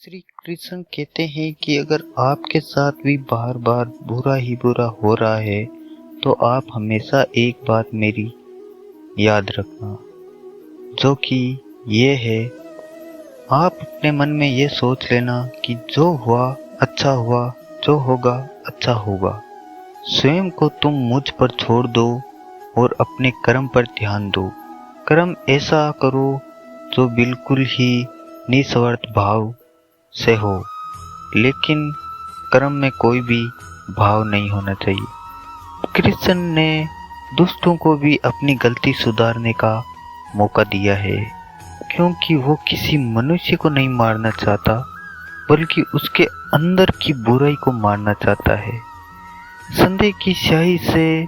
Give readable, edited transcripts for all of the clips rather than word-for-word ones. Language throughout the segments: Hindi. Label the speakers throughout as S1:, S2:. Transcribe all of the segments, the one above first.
S1: श्री कृष्ण कहते हैं कि अगर आपके साथ भी बार बार बुरा ही बुरा हो रहा है तो आप हमेशा एक बात मेरी याद रखना, जो कि ये है, आप अपने मन में ये सोच लेना कि जो हुआ अच्छा हुआ, जो होगा अच्छा होगा। स्वयं को तुम मुझ पर छोड़ दो और अपने कर्म पर ध्यान दो। कर्म ऐसा करो जो बिल्कुल ही निस्वार्थ भाव से हो, लेकिन कर्म में कोई भी भाव नहीं होना चाहिए। कृष्ण ने दुष्टों को भी अपनी गलती सुधारने का मौका दिया है, क्योंकि वो किसी मनुष्य को नहीं मारना चाहता, बल्कि उसके अंदर की बुराई को मारना चाहता है। संदेह की स्याही से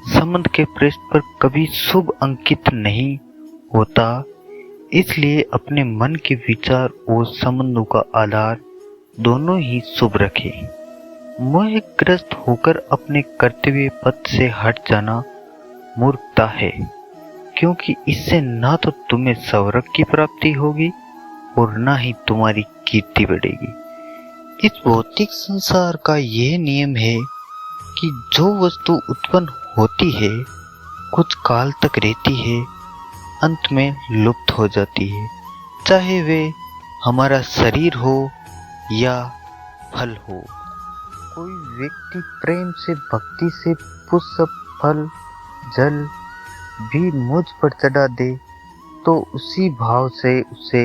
S1: संबंध के पृष्ठ पर कभी शुभ अंकित नहीं होता, इसलिए अपने मन के विचार और संबंधों का आधार दोनों ही शुभ रखें। मोहग्रस्त होकर अपने कर्तव्य पथ से हट जाना मूर्खता है, क्योंकि इससे ना तो तुम्हें स्वर्ग की प्राप्ति होगी और ना ही तुम्हारी कीर्ति बढ़ेगी। इस भौतिक संसार का यह नियम है कि जो वस्तु उत्पन्न होती है, कुछ काल तक रहती है, अंत में लुप्त हो जाती है, चाहे वे हमारा शरीर हो या फल हो। कोई व्यक्ति प्रेम से, भक्ति से पुष्प, फल, जल भी मुझ पर चढ़ा दे तो उसी भाव से उसे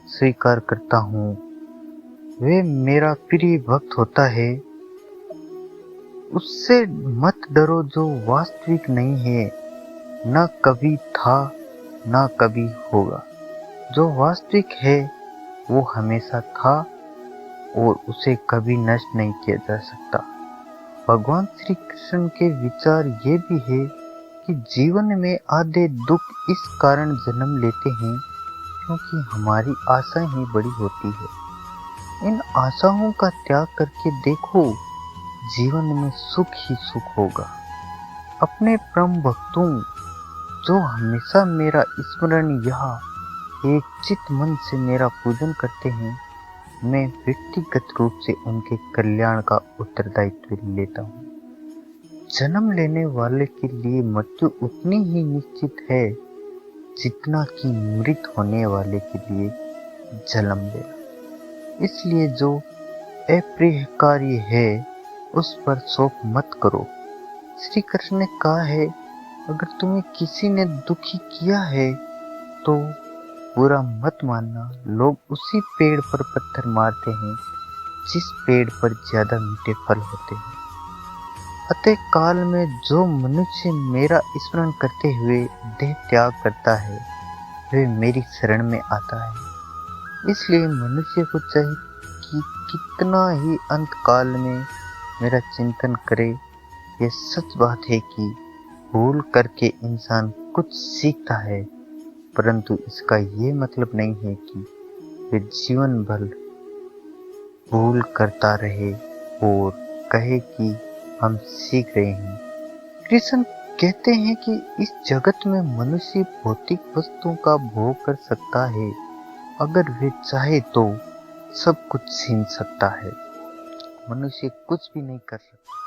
S1: स्वीकार करता हूँ। वे मेरा प्रिय भक्त होता है। उससे मत डरो जो वास्तविक नहीं है, न कभी था ना कभी होगा। जो वास्तविक है वो हमेशा था और उसे कभी नष्ट नहीं किया जा सकता। भगवान श्री कृष्ण के विचार ये भी है कि जीवन में आधे दुख इस कारण जन्म लेते हैं क्योंकि हमारी आशाएं ही बड़ी होती है। इन आशाओं का त्याग करके देखो, जीवन में सुख ही सुख होगा। अपने परम भक्तों जो हमेशा मेरा स्मरण यहाँ एक चित मन से मेरा पूजन करते हैं, मैं व्यक्तिगत रूप से उनके कल्याण का उत्तरदायित्व लेता हूँ। जन्म लेने वाले के लिए मृत्यु उतनी ही निश्चित है जितना कि मृत होने वाले के लिए जन्म लेना। इसलिए जो अप्रिय कार्य है उस पर शोक मत करो। श्री कृष्ण ने कहा है, अगर तुम्हें किसी ने दुखी किया है तो बुरा मत मानना। लोग उसी पेड़ पर पत्थर मारते हैं जिस पेड़ पर ज्यादा मीठे फल होते हैं। अतः काल में जो मनुष्य मेरा स्मरण करते हुए देह त्याग करता है, वे मेरी शरण में आता है। इसलिए मनुष्य को चाहिए कि कितना ही अंत काल में मेरा चिंतन करे। यह सच बात है कि भूल करके इंसान कुछ सीखता है, परंतु इसका ये मतलब नहीं है कि वे जीवन भर भूल करता रहे और कहे कि हम सीख रहे हैं। कृष्ण कहते हैं कि इस जगत में मनुष्य भौतिक वस्तुओं का भोग कर सकता है, अगर वे चाहे तो सब कुछ छीन सकता है, मनुष्य कुछ भी नहीं कर सकता।